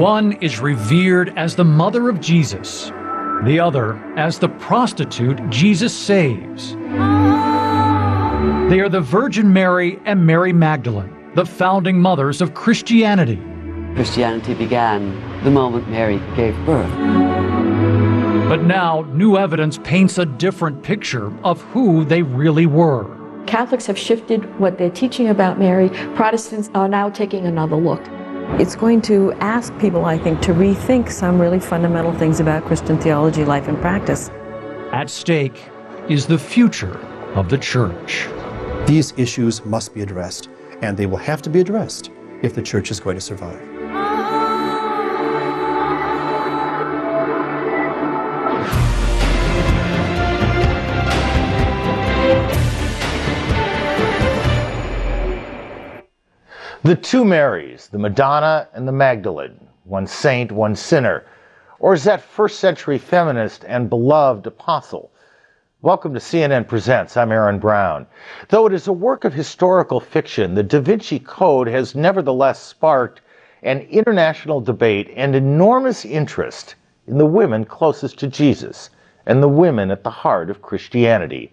One is revered as the mother of Jesus, the other as the prostitute Jesus saves. They are the Virgin Mary and Mary Magdalene, the founding mothers of Christianity. Christianity began the moment Mary gave birth. But now, new evidence paints a different picture of who they really were. Catholics have shifted what they're teaching about Mary. Protestants are now taking another look. It's going to ask people, I think, to rethink some really fundamental things about Christian theology, life, and practice. At stake is the future of the Church. These issues must be addressed, and they will have to be addressed if the Church is going to survive. The two Marys, the Madonna and the Magdalene, one saint, one sinner, or is that first century feminist and beloved apostle? Welcome to CNN Presents. I'm Aaron Brown. Though it is a work of historical fiction, the Da Vinci Code has nevertheless sparked an international debate and enormous interest in the women closest to Jesus and the women at the heart of Christianity.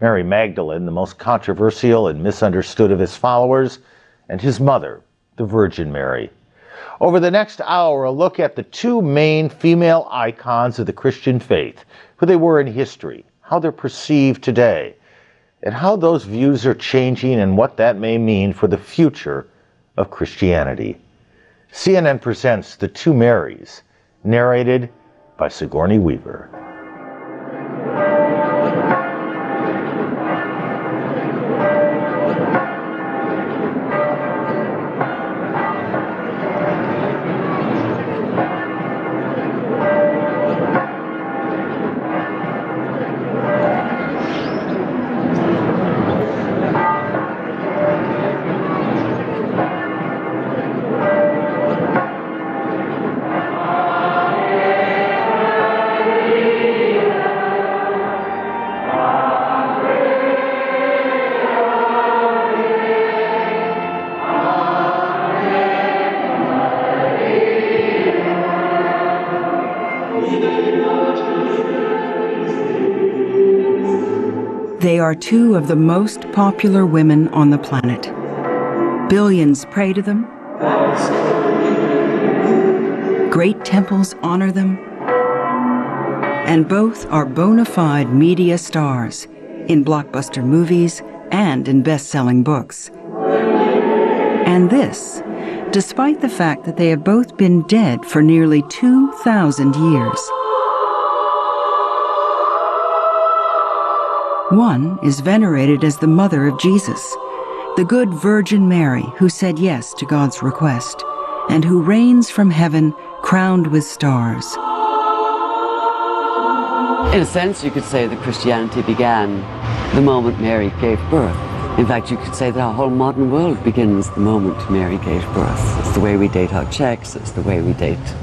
Mary Magdalene, the most controversial and misunderstood of his followers, and his mother, the Virgin Mary. Over the next hour, a look at the two main female icons of the Christian faith, who they were in history, how they're perceived today, and how those views are changing and what that may mean for the future of Christianity. CNN presents The Two Marys, narrated by Sigourney Weaver. They are two of the most popular women on the planet. Billions pray to them. Great temples honor them. And both are bona fide media stars in blockbuster movies and in best-selling books. And this, despite the fact that they have both been dead for nearly 2,000 years. One is venerated as the mother of Jesus, the good Virgin Mary who said yes to God's request, and who reigns from heaven crowned with stars. In a sense, you could say that Christianity began the moment Mary gave birth. In fact, you could say that our whole modern world begins the moment Mary gave birth. It's the way we date our checks, it's the way we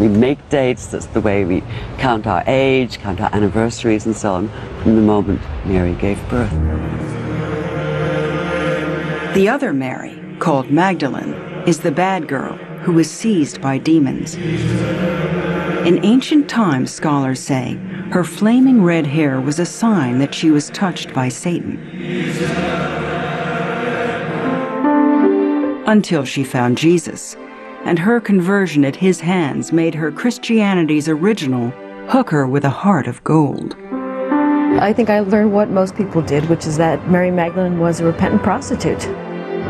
make dates, it's the way we count our age, count our anniversaries and so on, from the moment Mary gave birth. The other Mary, called Magdalene, is the bad girl who was seized by demons. In ancient times, scholars say, her flaming red hair was a sign that she was touched by Satan. Until she found Jesus, and her conversion at his hands made her Christianity's original hooker with a heart of gold. I think I learned what most people did, which is that Mary Magdalene was a repentant prostitute.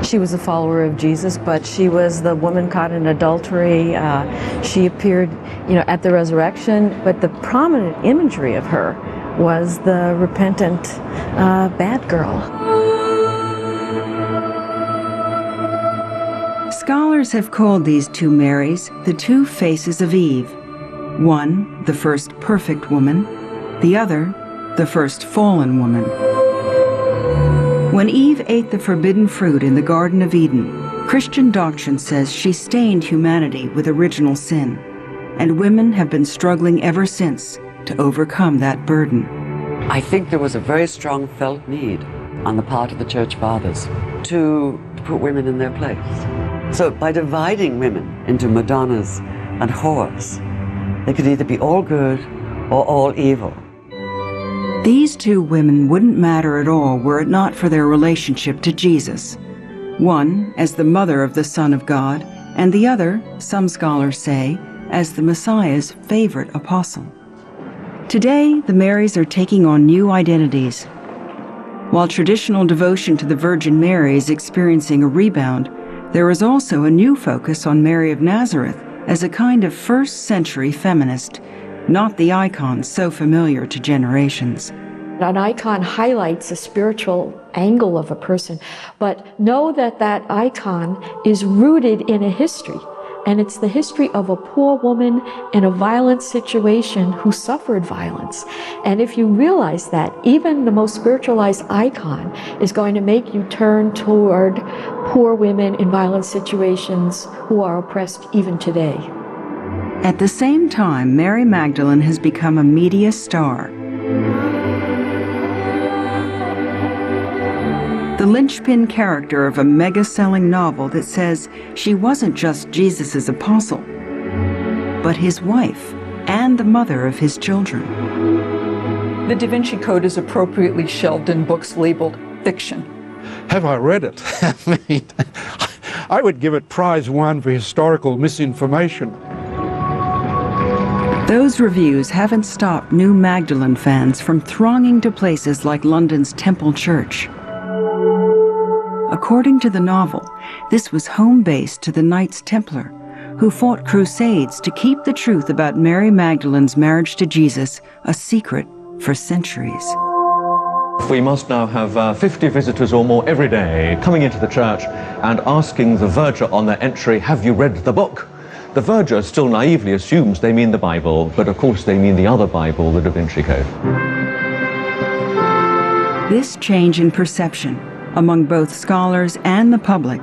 She was a follower of Jesus, but she was the woman caught in adultery. She appeared, at the resurrection, but the prominent imagery of her was the repentant bad girl. Scholars have called these two Marys the two faces of Eve. One, the first perfect woman, the other, the first fallen woman. When Eve ate the forbidden fruit in the Garden of Eden, Christian doctrine says she stained humanity with original sin, and women have been struggling ever since to overcome that burden. I think there was a very strong felt need on the part of the Church Fathers to put women in their place. So by dividing women into Madonnas and whores. They could either be all good or all evil. These two women wouldn't matter at all were it not for their relationship to Jesus. One as the mother of the Son of God, and the other, some scholars say, as the Messiah's favorite apostle. Today, the Marys are taking on new identities. While traditional devotion to the Virgin Mary is experiencing a rebound, there is also a new focus on Mary of Nazareth as a kind of first-century feminist, not the icon so familiar to generations. An icon highlights a spiritual angle of a person, but know that that icon is rooted in a history, and it's the history of a poor woman in a violent situation who suffered violence. And if you realize that, even the most spiritualized icon is going to make you turn toward poor women in violent situations who are oppressed even today. At the same time, Mary Magdalene has become a media star. The linchpin character of a mega-selling novel that says she wasn't just Jesus' apostle, but his wife and the mother of his children. The Da Vinci Code is appropriately shelved in books labeled fiction. Have I read it? I mean, I would give it prize 1 for historical misinformation. Those reviews haven't stopped new Magdalene fans from thronging to places like London's Temple Church. According to the novel, this was home base to the Knights Templar, who fought crusades to keep the truth about Mary Magdalene's marriage to Jesus a secret for centuries. We must now have 50 visitors or more every day coming into the church and asking the verger on their entry, "Have you read the book?" The verger still naively assumes they mean the Bible, but of course they mean the other Bible, the Da Vinci Code. This change in perception among both scholars and the public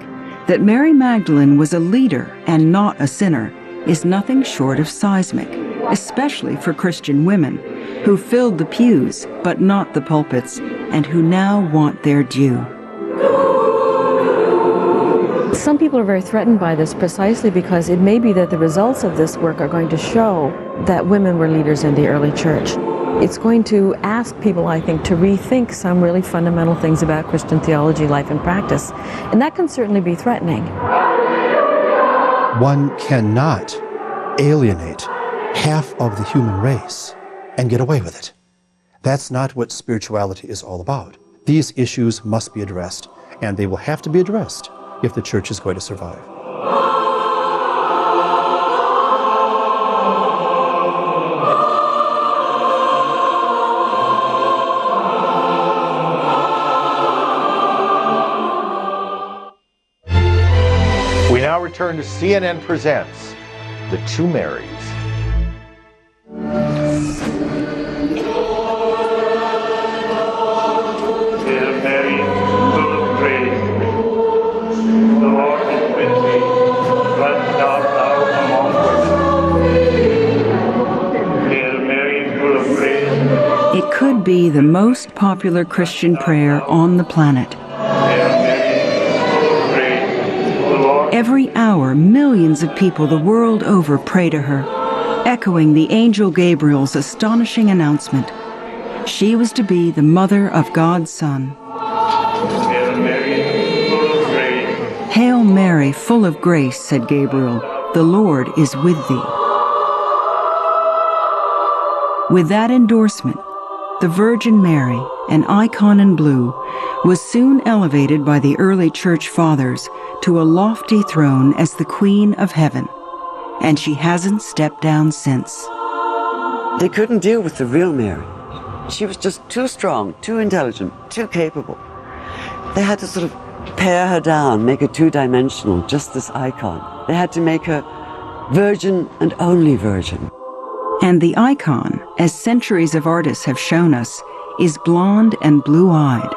that Mary Magdalene was a leader and not a sinner is nothing short of seismic, especially for Christian women who filled the pews but not the pulpits and who now want their due. Some people are very threatened by this precisely because it may be that the results of this work are going to show that women were leaders in the early church. It's going to ask people, I think, to rethink some really fundamental things about Christian theology, life, and practice. And that can certainly be threatening. One cannot alienate half of the human race and get away with it. That's not what spirituality is all about. These issues must be addressed, and they will have to be addressed if the church is going to survive. We now return to CNN Presents The Two Marys. Hail Mary, full of grace, the Lord is with thee. Blessed art thou among women. Hail Mary, full of grace. It could be the most popular Christian prayer on the planet. Every hour, millions of people the world over pray to her, echoing the angel Gabriel's astonishing announcement. She was to be the mother of God's Son. Hail Mary, full of grace. Hail Mary, full of grace, said Gabriel, the Lord is with thee. With that endorsement, the Virgin Mary, an icon in blue, was soon elevated by the early church fathers to a lofty throne as the Queen of Heaven, and she hasn't stepped down since. They couldn't deal with the real Mary. She was just too strong, too intelligent, too capable. They had to sort of pare her down, make her two-dimensional, just this icon. They had to make her virgin and only virgin. And the icon, as centuries of artists have shown us, is blonde and blue-eyed.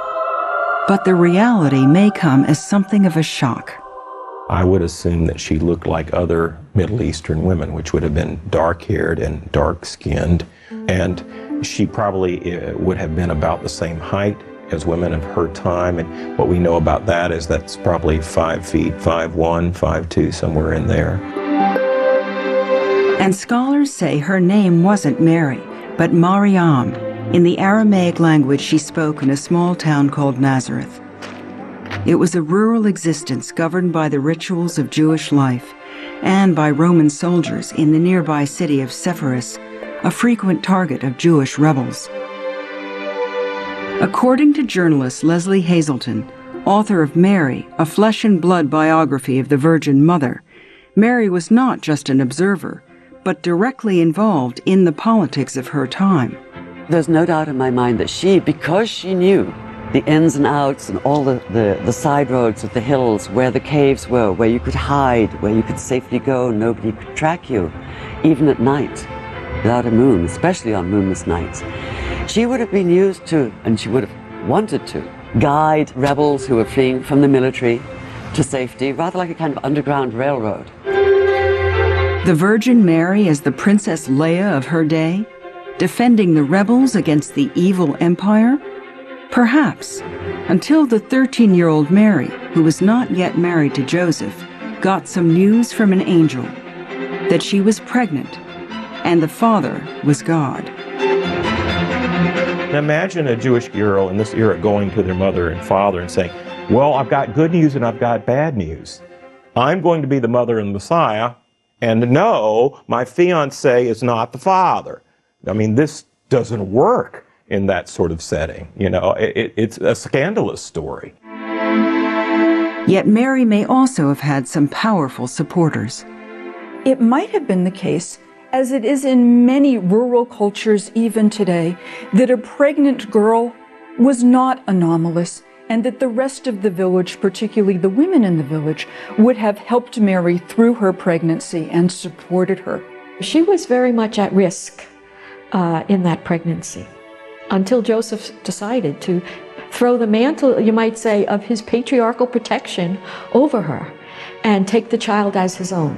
But the reality may come as something of a shock. I would assume that she looked like other Middle Eastern women, which would have been dark-haired and dark-skinned, and she probably would have been about the same height as women of her time, and what we know about that is that's probably 5 feet, 5'1", 5'2", somewhere in there. And scholars say her name wasn't Mary, but Mariam. In the Aramaic language she spoke in a small town called Nazareth. It was a rural existence governed by the rituals of Jewish life and by Roman soldiers in the nearby city of Sepphoris, a frequent target of Jewish rebels. According to journalist Leslie Hazelton, author of Mary, a flesh and blood biography of the Virgin Mother, Mary was not just an observer, but directly involved in the politics of her time. There's no doubt in my mind that she, because she knew the ins and outs and all the side roads of the hills, where the caves were, where you could hide, where you could safely go, nobody could track you, even at night, without a moon, especially on moonless nights. She would have been used to, and she would have wanted to, guide rebels who were fleeing from the military to safety, rather like a kind of underground railroad. The Virgin Mary as the Princess Leia of her day, defending the rebels against the evil empire? Perhaps, until the 13-year-old Mary, who was not yet married to Joseph, got some news from an angel that she was pregnant and the father was God. Now imagine a Jewish girl in this era going to their mother and father and saying, well, I've got good news and I've got bad news. I'm going to be the mother and the Messiah, and no, my fiancé is not the father. I mean, this doesn't work in that sort of setting. You know, it's a scandalous story. Yet Mary may also have had some powerful supporters. It might have been the case, as it is in many rural cultures even today, that a pregnant girl was not anomalous, and that the rest of the village, particularly the women in the village, would have helped Mary through her pregnancy and supported her. She was very much at risk in that pregnancy, until Joseph decided to throw the mantle, you might say, of his patriarchal protection over her and take the child as his own.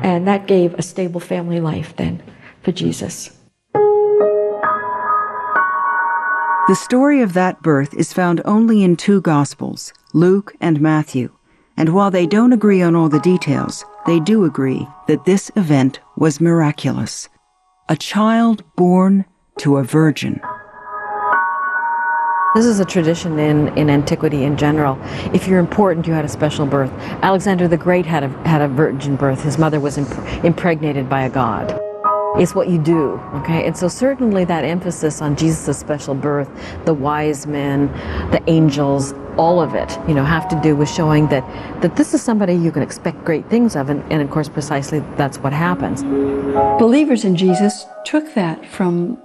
And that gave a stable family life then for Jesus. The story of that birth is found only in two Gospels, Luke and Matthew, and while they don't agree on all the details, they do agree that this event was miraculous. A child born to a virgin. This is a tradition in antiquity in general. If you're important, you had a special birth. Alexander the Great had a virgin birth. His mother was impregnated by a god. It's what you do, okay? And so certainly that emphasis on Jesus' special birth, the wise men, the angels, all of it, you know, have to do with showing that this is somebody you can expect great things of, and of course precisely that's what happens. Believers in Jesus took that from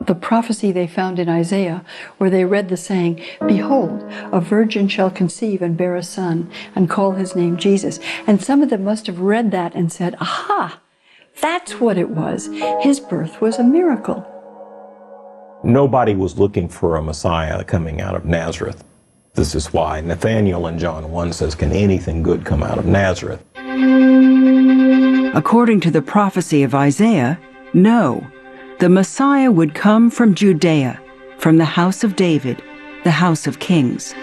the prophecy they found in Isaiah, where they read the saying, "Behold, a virgin shall conceive and bear a son, and call his name Jesus." And some of them must have read that and said, aha, that's what it was. His birth was a miracle. Nobody was looking for a Messiah coming out of Nazareth. This is why Nathanael in John 1 says, can anything good come out of Nazareth? According to the prophecy of Isaiah, no. The Messiah would come from Judea, from the house of David, the house of kings.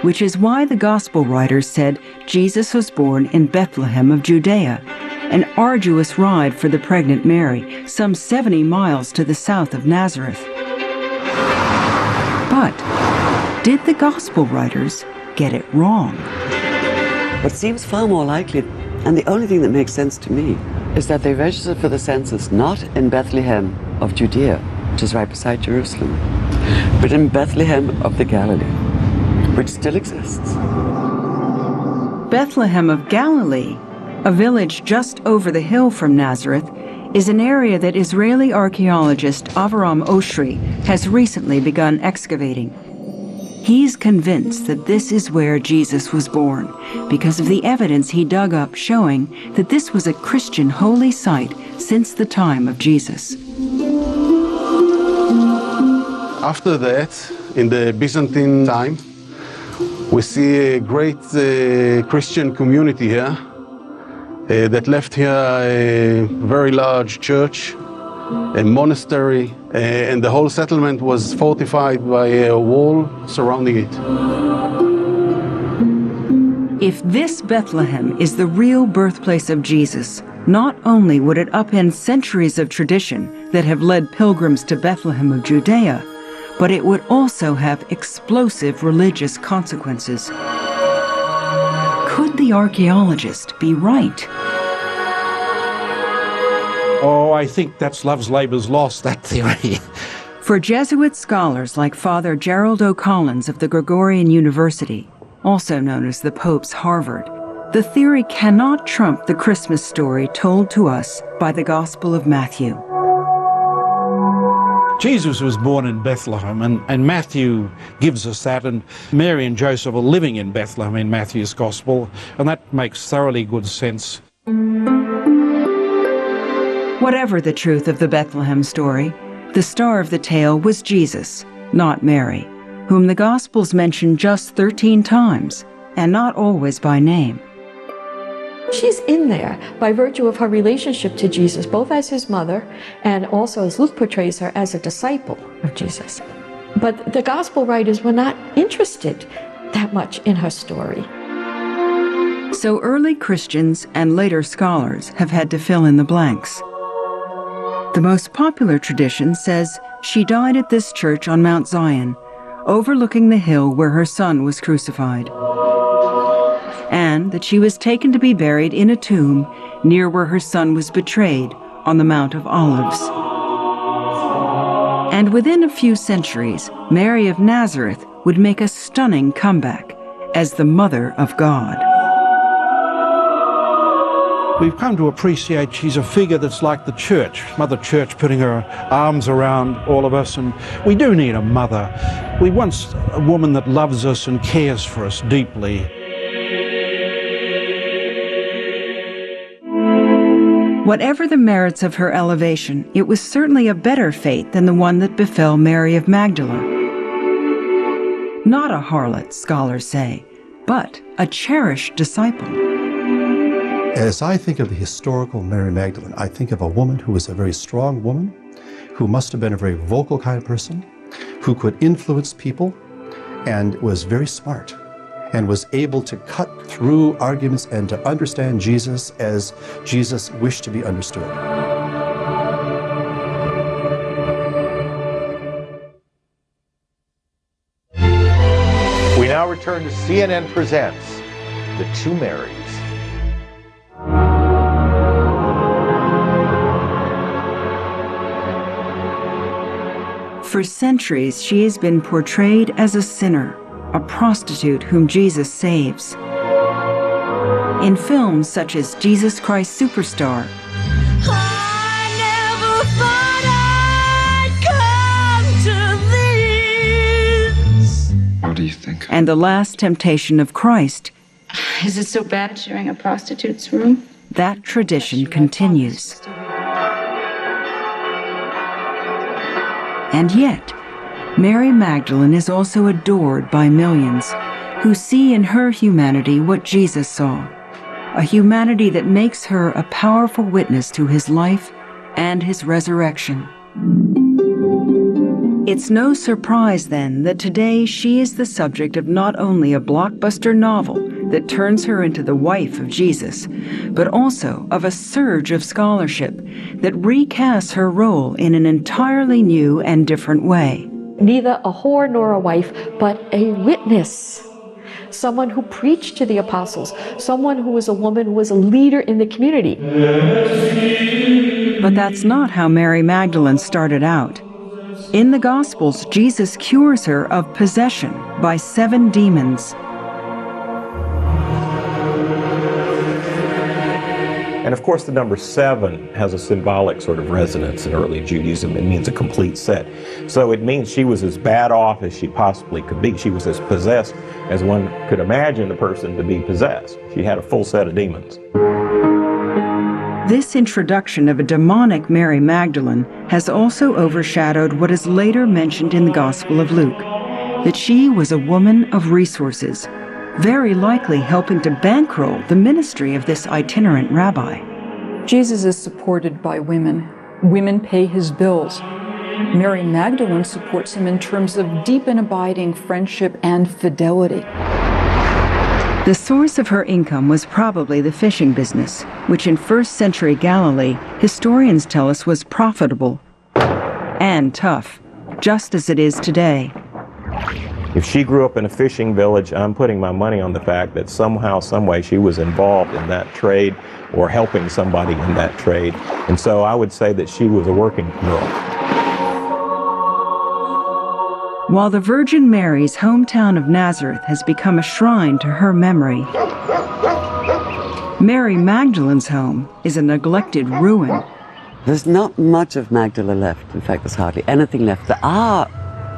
Which is why the gospel writers said Jesus was born in Bethlehem of Judea, an arduous ride for the pregnant Mary, some 70 miles to the south of Nazareth. But did the gospel writers get it wrong? What seems far more likely, and the only thing that makes sense to me, is that they registered for the census not in Bethlehem of Judea, which is right beside Jerusalem, but in Bethlehem of the Galilee, which still exists. Bethlehem of Galilee, a village just over the hill from Nazareth, is an area that Israeli archaeologist Avram Oshri has recently begun excavating. He's convinced that this is where Jesus was born because of the evidence he dug up showing that this was a Christian holy site since the time of Jesus. After that, in the Byzantine time, we see a great Christian community here that left here a very large church, a monastery, and the whole settlement was fortified by a wall surrounding it. If this Bethlehem is the real birthplace of Jesus, not only would it upend centuries of tradition that have led pilgrims to Bethlehem of Judea, but it would also have explosive religious consequences. Could the archaeologist be right? Oh, I think that's Love's Labour's lost, that theory. For Jesuit scholars like Father Gerald O'Collins of the Gregorian University, also known as the Pope's Harvard, the theory cannot trump the Christmas story told to us by the Gospel of Matthew. Jesus was born in Bethlehem, and Matthew gives us that, and Mary and Joseph are living in Bethlehem in Matthew's Gospel, and that makes thoroughly good sense. Whatever the truth of the Bethlehem story, the star of the tale was Jesus, not Mary, whom the Gospels mention just 13 times, and not always by name. She's in there by virtue of her relationship to Jesus, both as his mother and also, as Luke portrays her, as a disciple of Jesus. But the gospel writers were not interested that much in her story. So early Christians and later scholars have had to fill in the blanks. The most popular tradition says she died at this church on Mount Zion, overlooking the hill where her son was crucified, and that she was taken to be buried in a tomb near where her son was betrayed on the Mount of Olives. And within a few centuries, Mary of Nazareth would make a stunning comeback as the Mother of God. We've come to appreciate she's a figure that's like the Church, Mother Church putting her arms around all of us, and we do need a mother. We want a woman that loves us and cares for us deeply. Whatever the merits of her elevation, it was certainly a better fate than the one that befell Mary of Magdalene. Not a harlot, scholars say, but a cherished disciple. As I think of the historical Mary Magdalene, I think of a woman who was a very strong woman, who must have been a very vocal kind of person, who could influence people, and was very smart, and was able to cut through arguments and to understand Jesus as Jesus wished to be understood. We now return to CNN Presents The Two Marys. For centuries, she has been portrayed as a sinner, a prostitute whom Jesus saves. In films such as Jesus Christ Superstar, What do you think? And The Last Temptation of Christ, Is it so bad sharing a prostitute's room? that tradition continues. And yet, Mary Magdalene is also adored by millions who see in her humanity what Jesus saw, a humanity that makes her a powerful witness to his life and his resurrection. It's no surprise, then, that today she is the subject of not only a blockbuster novel that turns her into the wife of Jesus, but also of a surge of scholarship that recasts her role in an entirely new and different way. Neither a whore nor a wife, but a witness. Someone who preached to the apostles, someone who was a woman who was a leader in the community. But that's not how Mary Magdalene started out. In the Gospels, Jesus cures her of possession by 7 demons. And of course, the number 7 has a symbolic sort of resonance in early Judaism. It means a complete set. So it means she was as bad off as she possibly could be. She was as possessed as one could imagine a person to be possessed. She had a full set of demons. This introduction of a demonic Mary Magdalene has also overshadowed what is later mentioned in the Gospel of Luke, that she was a woman of resources, very likely helping to bankroll the ministry of this itinerant rabbi. Jesus is supported by women. Women pay his bills. Mary Magdalene supports him in terms of deep and abiding friendship and fidelity. The The source of her income was probably the fishing business, which in first century Galilee, historians tell us was profitable and tough, just as it is today. If she grew up in a fishing village, I'm putting my money on the fact that somehow, some way, she was involved in that trade or helping somebody in that trade. And so I would say that she was a working girl. While the Virgin Mary's hometown of Nazareth has become a shrine to her memory, Mary Magdalene's home is a neglected ruin. There's not much of Magdala left. In fact, there's hardly anything left. There are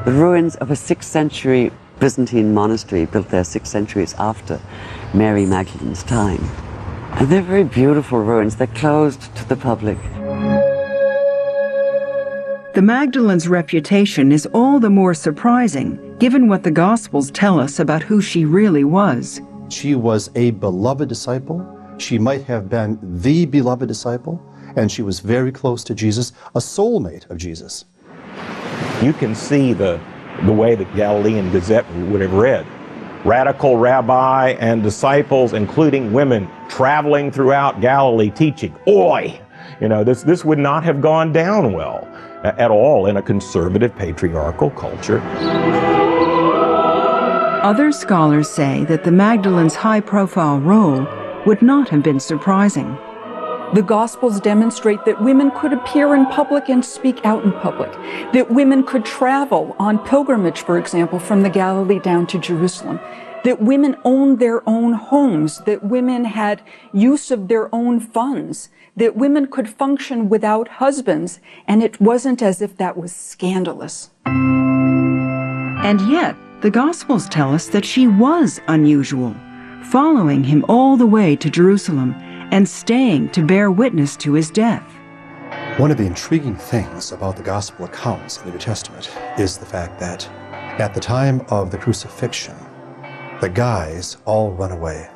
the ruins of a 6th century Byzantine monastery built there 6 centuries after Mary Magdalene's time. And they're very beautiful ruins. They're closed to the public. The Magdalene's reputation is all the more surprising, given what the Gospels tell us about who she really was. She was a beloved disciple. She might have been the beloved disciple, and she was very close to Jesus, a soulmate of Jesus. You can see the way the Galilean Gazette would have read. Radical rabbi and disciples, including women, traveling throughout Galilee teaching. Oi! You know, this would not have gone down well at all in a conservative patriarchal culture. Other scholars say that the Magdalene's high-profile role would not have been surprising. The Gospels demonstrate that women could appear in public and speak out in public, that women could travel on pilgrimage, for example, from the Galilee down to Jerusalem, that women owned their own homes, that women had use of their own funds, that women could function without husbands, and it wasn't as if that was scandalous. And yet, the Gospels tell us that she was unusual, following him all the way to Jerusalem and staying to bear witness to his death. One of the intriguing things about the Gospel accounts in the New Testament is the fact that at the time of the crucifixion, the guys all run away.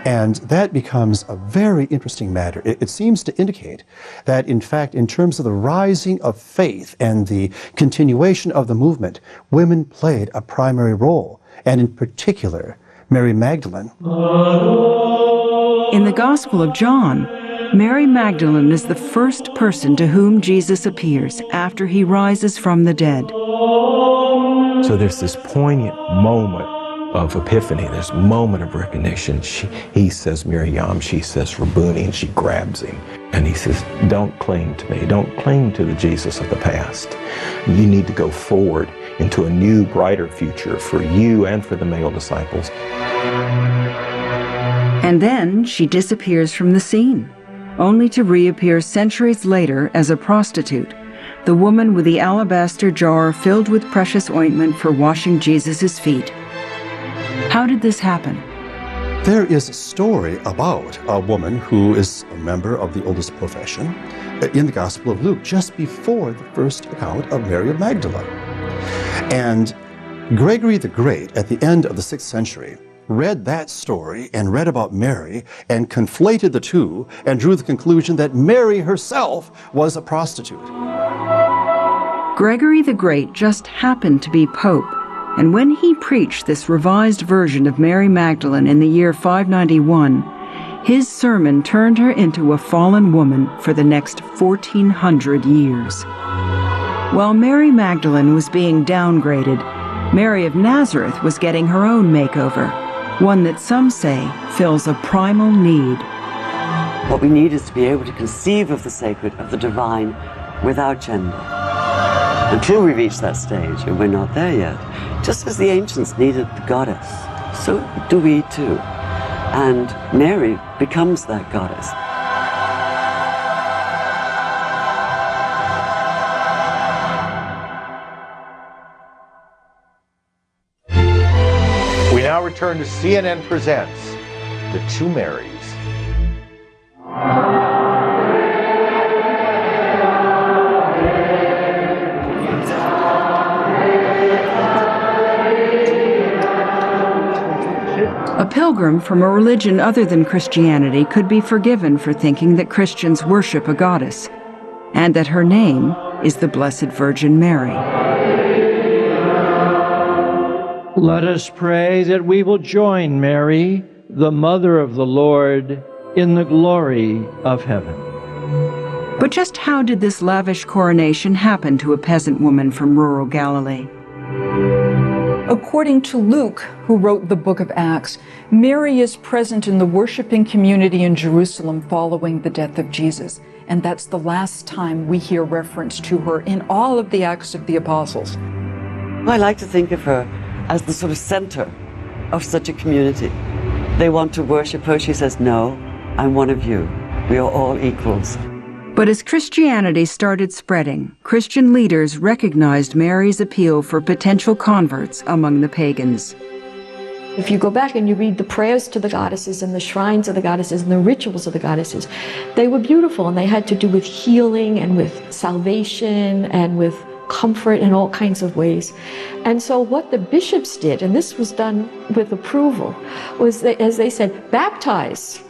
And that becomes a very interesting matter. It seems to indicate that, in fact, in terms of the rising of faith and the continuation of the movement, women played a primary role, and in particular, Mary Magdalene. In the Gospel of John, Mary Magdalene is the first person to whom Jesus appears after he rises from the dead. So there's this poignant moment of epiphany, this moment of recognition. He says Miriam, she says Rabboni, and she grabs him. And he says, don't cling to me, don't cling to the Jesus of the past. You need to go forward into a new, brighter future for you and for the male disciples. And then she disappears from the scene, only to reappear centuries later as a prostitute, the woman with the alabaster jar filled with precious ointment for washing Jesus' feet. How did this happen? There is a story about a woman who is a member of the oldest profession in the Gospel of Luke, just before the first account of Mary of Magdalene. And Gregory the Great, at the end of the 6th century, read that story and read about Mary and conflated the two and drew the conclusion that Mary herself was a prostitute. Gregory the Great just happened to be Pope, and when he preached this revised version of Mary Magdalene in the year 591, his sermon turned her into a fallen woman for the next 1400 years. While Mary Magdalene was being downgraded, Mary of Nazareth was getting her own makeover, one that some say fills a primal need. What we need is to be able to conceive of the sacred, of the divine, without gender. Until we reach that stage, and we're not there yet, just as the ancients needed the goddess, so do we too. And Mary becomes that goddess. We now return to CNN Presents The Two Marys. A pilgrim from a religion other than Christianity could be forgiven for thinking that Christians worship a goddess, and that her name is the Blessed Virgin Mary. Let us pray that we will join Mary, the mother of the Lord in the glory of heaven. But just how did this lavish coronation happen to a peasant woman from rural Galilee? According to Luke, who wrote the book of Acts, Mary is present in the worshiping community in Jerusalem following the death of Jesus. And that's the last time we hear reference to her in all of the Acts of the Apostles. I like to think of her as the sort of center of such a community. They want to worship her. She says, no, I'm one of you. We are all equals. But as Christianity started spreading, Christian leaders recognized Mary's appeal for potential converts among the pagans. If you go back and you read the prayers to the goddesses and the shrines of the goddesses and the rituals of the goddesses, they were beautiful, and they had to do with healing and with salvation and with comfort in all kinds of ways. And so what the bishops did, and this was done with approval, was, as they said, baptize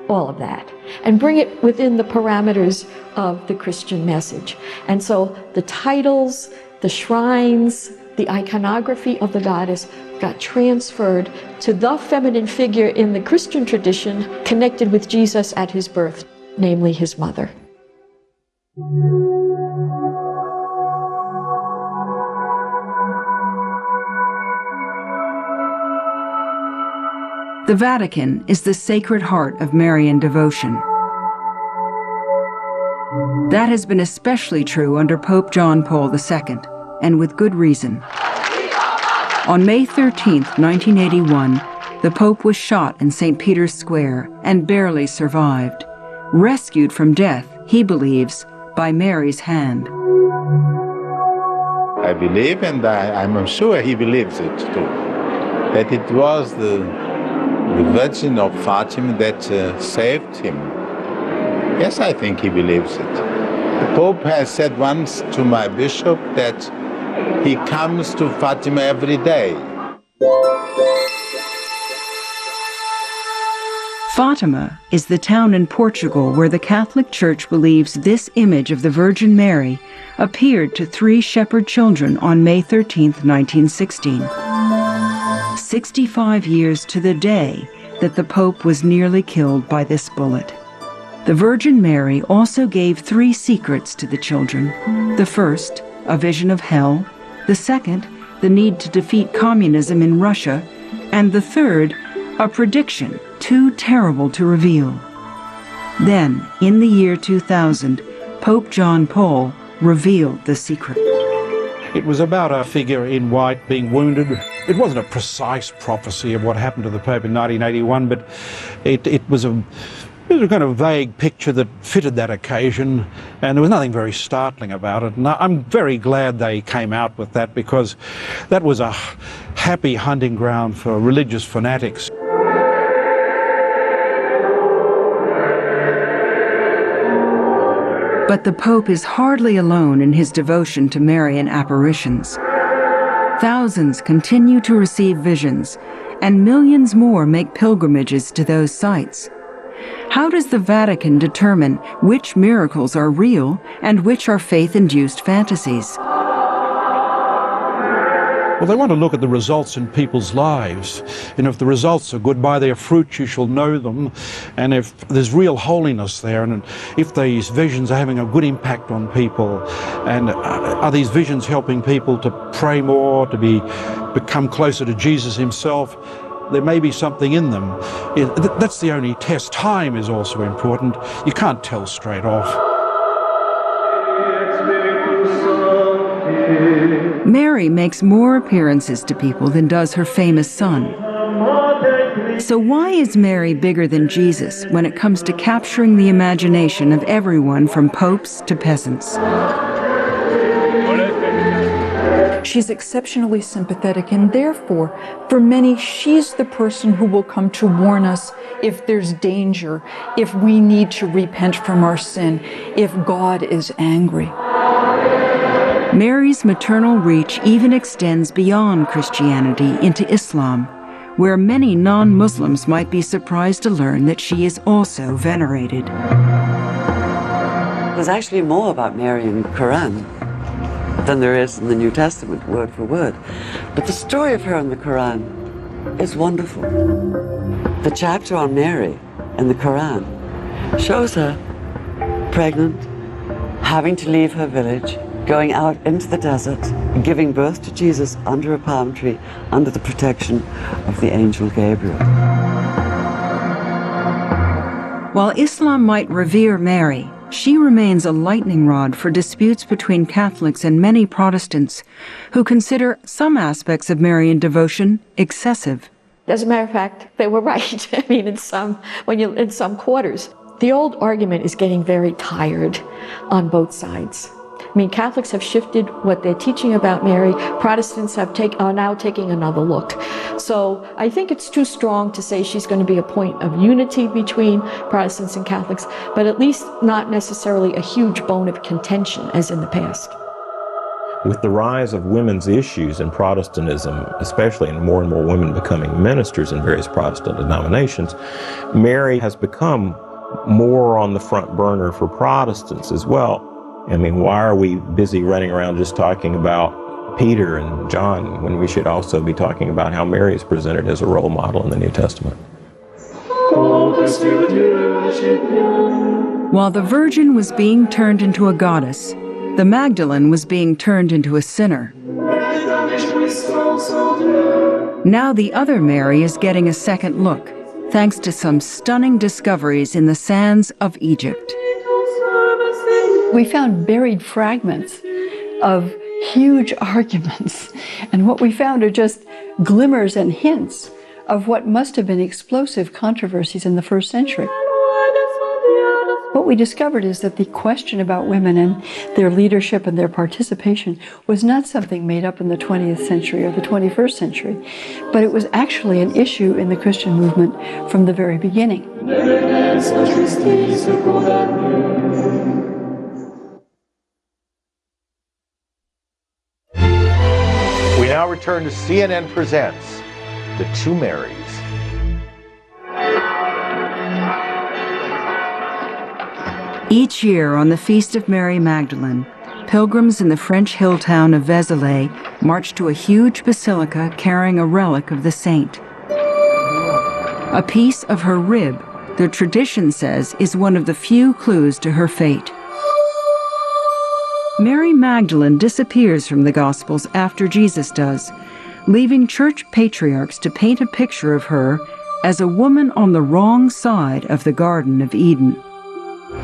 all of that and bring it within the parameters of the Christian message. And so the titles, the shrines, the iconography of the goddess got transferred to the feminine figure in the Christian tradition connected with Jesus at his birth, namely his mother. The Vatican is the sacred heart of Marian devotion. That has been especially true under Pope John Paul II, and with good reason. On May 13, 1981, the Pope was shot in St. Peter's Square and barely survived, rescued from death, he believes, by Mary's hand. I believe, and I'm sure he believes it too, that it was the Virgin of Fatima that saved him. Yes, I think he believes it. The Pope has said once to my bishop that he comes to Fatima every day. Fatima is the town in Portugal where the Catholic Church believes this image of the Virgin Mary appeared to 3 shepherd children on May 13, 1916. 65 years to the day that the Pope was nearly killed by this bullet. The Virgin Mary also gave 3 secrets to the children. The first, a vision of hell. The second, the need to defeat communism in Russia. And the third, a prediction too terrible to reveal. Then, in the year 2000, Pope John Paul revealed the secret. It was about a figure in white being wounded. It wasn't a precise prophecy of what happened to the Pope in 1981, but it was a kind of vague picture that fitted that occasion, and there was nothing very startling about it. And I'm very glad they came out with that, because that was a happy hunting ground for religious fanatics. But the Pope is hardly alone in his devotion to Marian apparitions. Thousands continue to receive visions, and millions more make pilgrimages to those sites. How does the Vatican determine which miracles are real and which are faith-induced fantasies? Well, they want to look at the results in people's lives. And if the results are good, by their fruits you shall know them. And if there's real holiness there, and if these visions are having a good impact on people, and are these visions helping people to pray more, to become closer to Jesus himself, there may be something in them. That's the only test. Time is also important. You can't tell straight off. Mary makes more appearances to people than does her famous son. So why is Mary bigger than Jesus when it comes to capturing the imagination of everyone from popes to peasants? She's exceptionally sympathetic, and therefore, for many, she's the person who will come to warn us if there's danger, if we need to repent from our sin, if God is angry. Mary's maternal reach even extends beyond Christianity into Islam, where many non-Muslims might be surprised to learn that she is also venerated. There's actually more about Mary in the Quran than there is in the New Testament, word for word. But the story of her in the Quran is wonderful. The chapter on Mary in the Quran shows her pregnant, having to leave her village, going out into the desert, giving birth to Jesus under a palm tree, under the protection of the angel Gabriel. While Islam might revere Mary, she remains a lightning rod for disputes between Catholics and many Protestants who consider some aspects of Marian devotion excessive. As a matter of fact, they were right. I mean, in some quarters. The old argument is getting very tired on both sides. I mean, Catholics have shifted what they're teaching about Mary. Protestants are now taking another look. So I think it's too strong to say she's going to be a point of unity between Protestants and Catholics, but at least not necessarily a huge bone of contention as in the past. With the rise of women's issues in Protestantism, especially and more women becoming ministers in various Protestant denominations, Mary has become more on the front burner for Protestants as well. I mean, why are we busy running around just talking about Peter and John when we should also be talking about how Mary is presented as a role model in the New Testament? While the Virgin was being turned into a goddess, the Magdalene was being turned into a sinner. Now the other Mary is getting a second look, thanks to some stunning discoveries in the sands of Egypt. We found buried fragments of huge arguments, and what we found are just glimmers and hints of what must have been explosive controversies in the first century. What we discovered is that the question about women and their leadership and their participation was not something made up in the 20th century or the 21st century, but it was actually an issue in the Christian movement from the very beginning. We now return to CNN Presents The Two Marys. Each year on the Feast of Mary Magdalene, pilgrims in the French hill town of Vézelay march to a huge basilica carrying a relic of the saint. A piece of her rib, the tradition says, is one of the few clues to her fate. Mary Magdalene disappears from the Gospels after Jesus does, leaving church patriarchs to paint a picture of her as a woman on the wrong side of the Garden of Eden.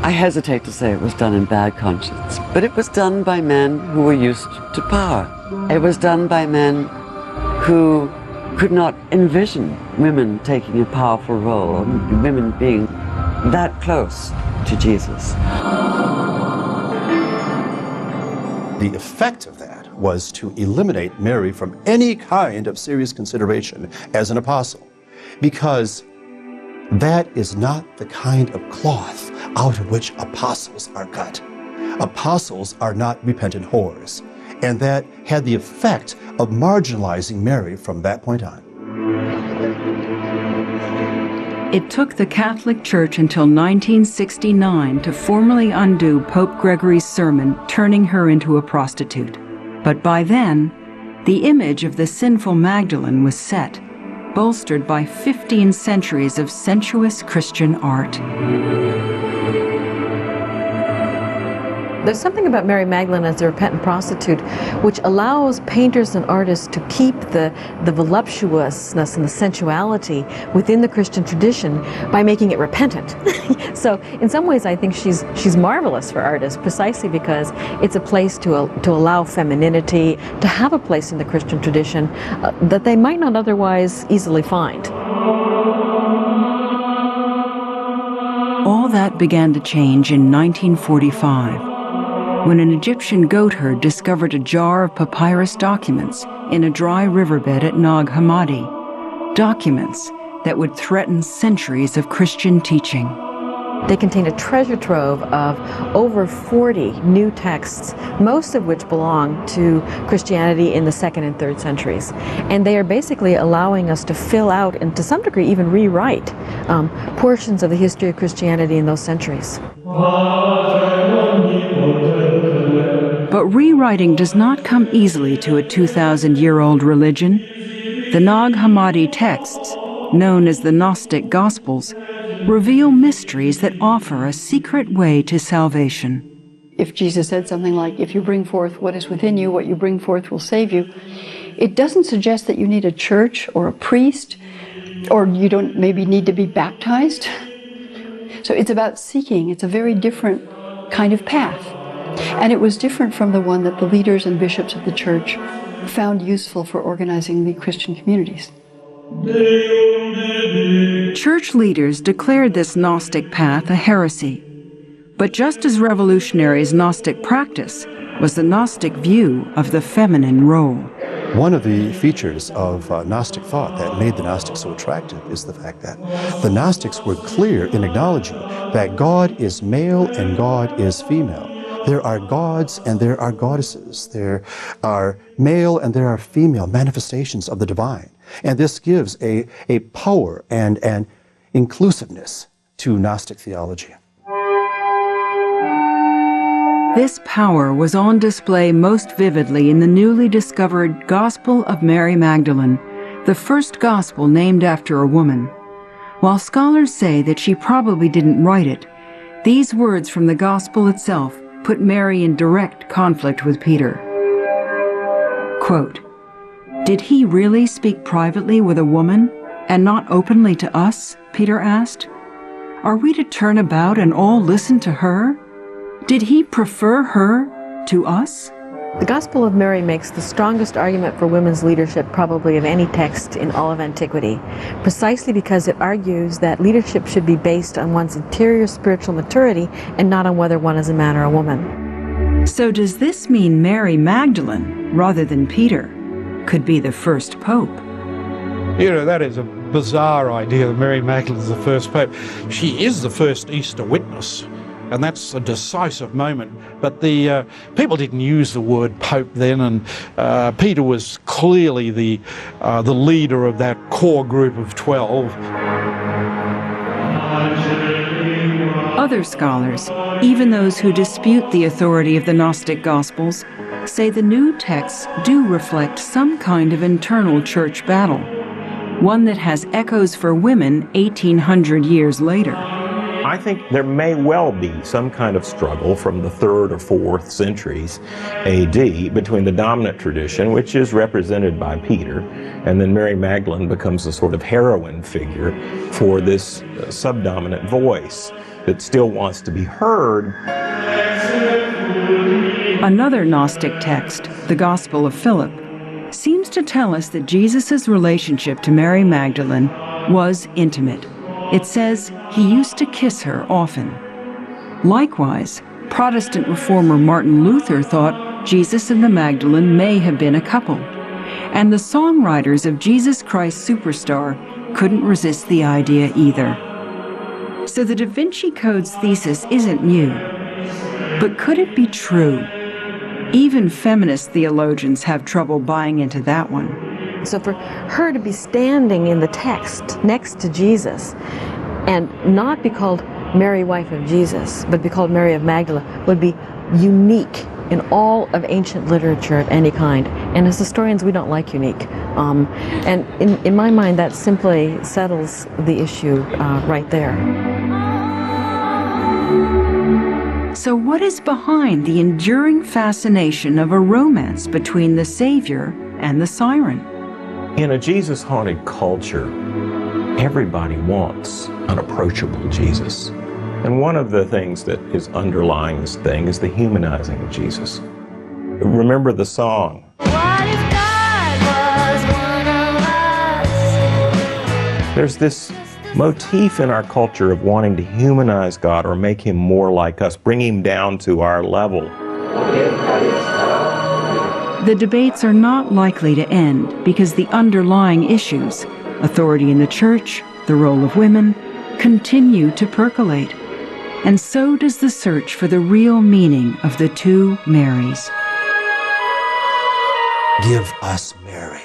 I hesitate to say it was done in bad conscience, but it was done by men who were used to power. It was done by men who could not envision women taking a powerful role, or women being that close to Jesus. The effect of that was to eliminate Mary from any kind of serious consideration as an apostle, because that is not the kind of cloth out of which apostles are cut. Apostles are not repentant whores, and that had the effect of marginalizing Mary from that point on. It took the Catholic Church until 1969 to formally undo Pope Gregory's sermon turning her into a prostitute. But by then, the image of the sinful Magdalene was set, bolstered by 15 centuries of sensuous Christian art. There's something about Mary Magdalene as a repentant prostitute which allows painters and artists to keep the voluptuousness and the sensuality within the Christian tradition by making it repentant. So in some ways I think she's marvelous for artists, precisely because it's a place to allow femininity, to have a place in the Christian tradition that they might not otherwise easily find. All that began to change in 1945. When an Egyptian goatherd discovered a jar of papyrus documents in a dry riverbed at Nag Hammadi, documents that would threaten centuries of Christian teaching. They contain a treasure trove of over 40 new texts, most of which belong to Christianity in the 2nd and 3rd centuries. And they are basically allowing us to fill out and to some degree even rewrite portions of the history of Christianity in those centuries. But rewriting does not come easily to a 2,000-year-old religion. The Nag Hammadi texts, known as the Gnostic Gospels, reveal mysteries that offer a secret way to salvation. If Jesus said something like, if you bring forth what is within you, what you bring forth will save you, it doesn't suggest that you need a church or a priest, or you don't maybe need to be baptized. So it's about seeking. It's a very different kind of path. And it was different from the one that the leaders and bishops of the church found useful for organizing the Christian communities. Church leaders declared this Gnostic path a heresy. But just as revolutionary as Gnostic practice was the Gnostic view of the feminine role. One of the features of Gnostic thought that made the Gnostics so attractive is the fact that the Gnostics were clear in acknowledging that God is male and God is female. There are gods and there are goddesses. There are male and there are female manifestations of the divine. And this gives a power and an inclusiveness to Gnostic theology. This power was on display most vividly in the newly discovered Gospel of Mary Magdalene, the first gospel named after a woman. While scholars say that she probably didn't write it, these words from the gospel itself put Mary in direct conflict with Peter. Quote, "Did he really speak privately with a woman and not openly to us?" Peter asked. "Are we to turn about and all listen to her? Did he prefer her to us?" The Gospel of Mary makes the strongest argument for women's leadership probably of any text in all of antiquity, precisely because it argues that leadership should be based on one's interior spiritual maturity and not on whether one is a man or a woman. So does this mean Mary Magdalene, rather than Peter, could be the first pope? You know, that is a bizarre idea that Mary Magdalene is the first pope. She is the first Easter witness, and that's a decisive moment. But the people didn't use the word pope then, and Peter was clearly the leader of that core group of 12. Other scholars, even those who dispute the authority of the Gnostic Gospels, say the new texts do reflect some kind of internal church battle, one that has echoes for women 1,800 years later. I think there may well be some kind of struggle from the 3rd or 4th centuries AD between the dominant tradition, which is represented by Peter, and then Mary Magdalene becomes a sort of heroine figure for this subdominant voice that still wants to be heard. Another Gnostic text, the Gospel of Philip, seems to tell us that Jesus' relationship to Mary Magdalene was intimate. It says he used to kiss her often. Likewise, Protestant reformer Martin Luther thought Jesus and the Magdalene may have been a couple. And the songwriters of Jesus Christ Superstar couldn't resist the idea either. So the Da Vinci Code's thesis isn't new. But could it be true? Even feminist theologians have trouble buying into that one. So for her to be standing in the text next to Jesus and not be called Mary, wife of Jesus, but be called Mary of Magdala would be unique in all of ancient literature of any kind. And as historians, we don't like unique. And in my mind, that simply settles the issue right there. So what is behind the enduring fascination of a romance between the Savior and the siren? In a Jesus-haunted culture, everybody wants an approachable Jesus. And one of the things that is underlying this thing is the humanizing of Jesus. Remember the song. What if God was one of us? There's this motif in our culture of wanting to humanize God or make him more like us, bring him down to our level. The debates are not likely to end because the underlying issues, authority in the church, the role of women, continue to percolate. And so does the search for the real meaning of the two Marys. Give us Mary.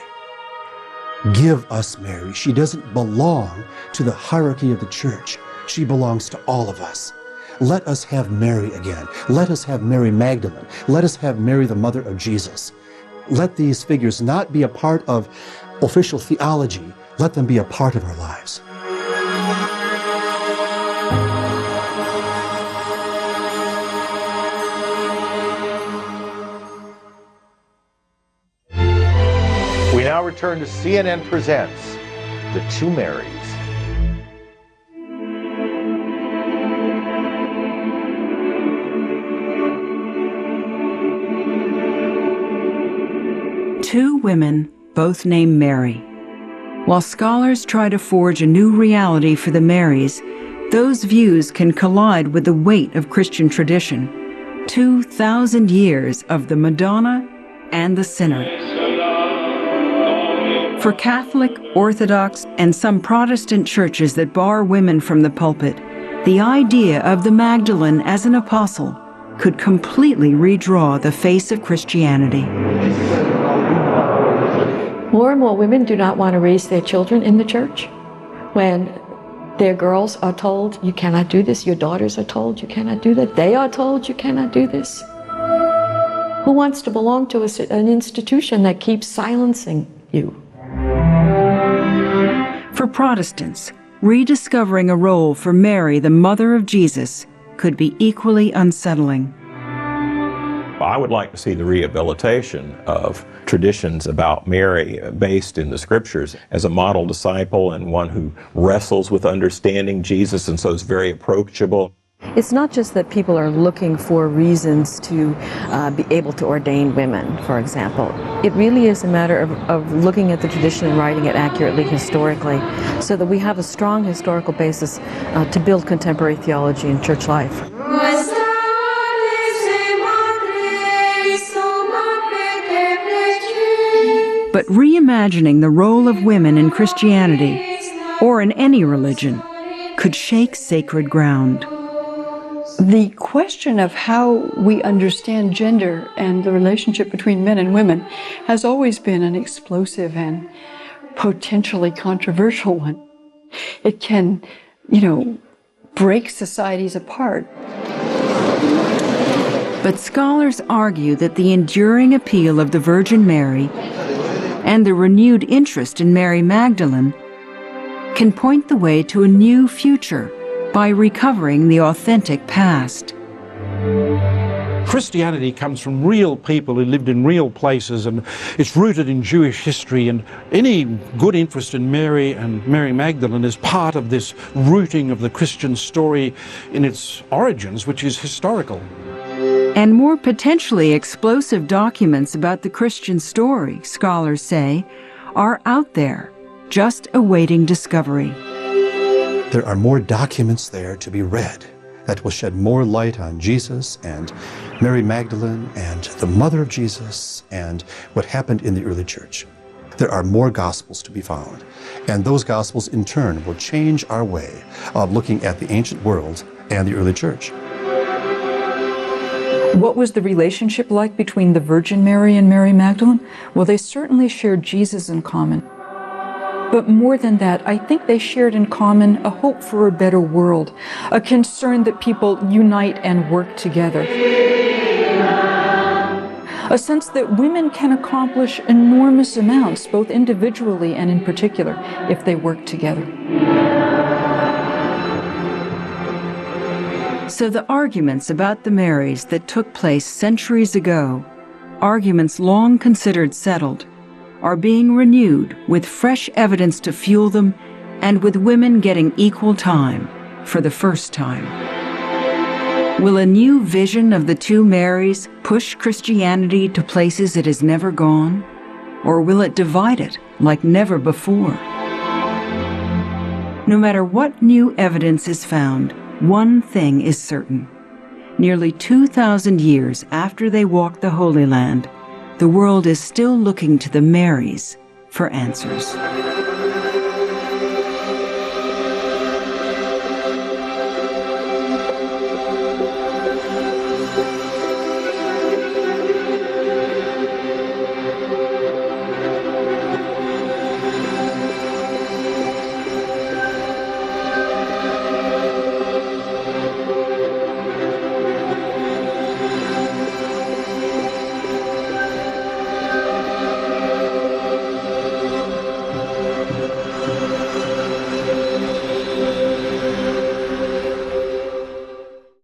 Give us Mary. She doesn't belong to the hierarchy of the church. She belongs to all of us. Let us have Mary again. Let us have Mary Magdalene. Let us have Mary, the mother of Jesus. Let these figures not be a part of official theology, let them be a part of our lives. We now return to CNN Presents The Two Marys. Two women, both named Mary. While scholars try to forge a new reality for the Marys, those views can collide with the weight of Christian tradition. 2,000 years of the Madonna and the sinner. For Catholic, Orthodox, and some Protestant churches that bar women from the pulpit, the idea of the Magdalene as an apostle could completely redraw the face of Christianity. More and more women do not want to raise their children in the church. When their girls are told, you cannot do this, your daughters are told, you cannot do that, they are told, you cannot do this. Who wants to belong to an institution that keeps silencing you? For Protestants, rediscovering a role for Mary, the mother of Jesus, could be equally unsettling. I would like to see the rehabilitation of traditions about Mary based in the scriptures as a model disciple and one who wrestles with understanding Jesus and so is very approachable. It's not just that people are looking for reasons to be able to ordain women, for example. It really is a matter of looking at the tradition and writing it accurately historically so that we have a strong historical basis to build contemporary theology and church life. But reimagining the role of women in Christianity, or in any religion, could shake sacred ground. The question of how we understand gender and the relationship between men and women has always been an explosive and potentially controversial one. It can, break societies apart. But scholars argue that the enduring appeal of the Virgin Mary and the renewed interest in Mary Magdalene can point the way to a new future by recovering the authentic past. Christianity comes from real people who lived in real places, and it's rooted in Jewish history, and any good interest in Mary and Mary Magdalene is part of this rooting of the Christian story in its origins, which is historical. And more potentially explosive documents about the Christian story, scholars say, are out there, just awaiting discovery. There are more documents there to be read that will shed more light on Jesus and Mary Magdalene and the mother of Jesus and what happened in the early church. There are more gospels to be found, and those gospels in turn will change our way of looking at the ancient world and the early church. What was the relationship like between the Virgin Mary and Mary Magdalene? Well, they certainly shared Jesus in common. But more than that, I think they shared in common a hope for a better world, a concern that people unite and work together. A sense that women can accomplish enormous amounts, both individually and in particular, if they work together. So the arguments about the Marys that took place centuries ago, arguments long considered settled, are being renewed with fresh evidence to fuel them and with women getting equal time for the first time. Will a new vision of the two Marys push Christianity to places it has never gone? Or will it divide it like never before? No matter what new evidence is found, one thing is certain. Nearly 2,000 years after they walked the Holy Land, the world is still looking to the Marys for answers.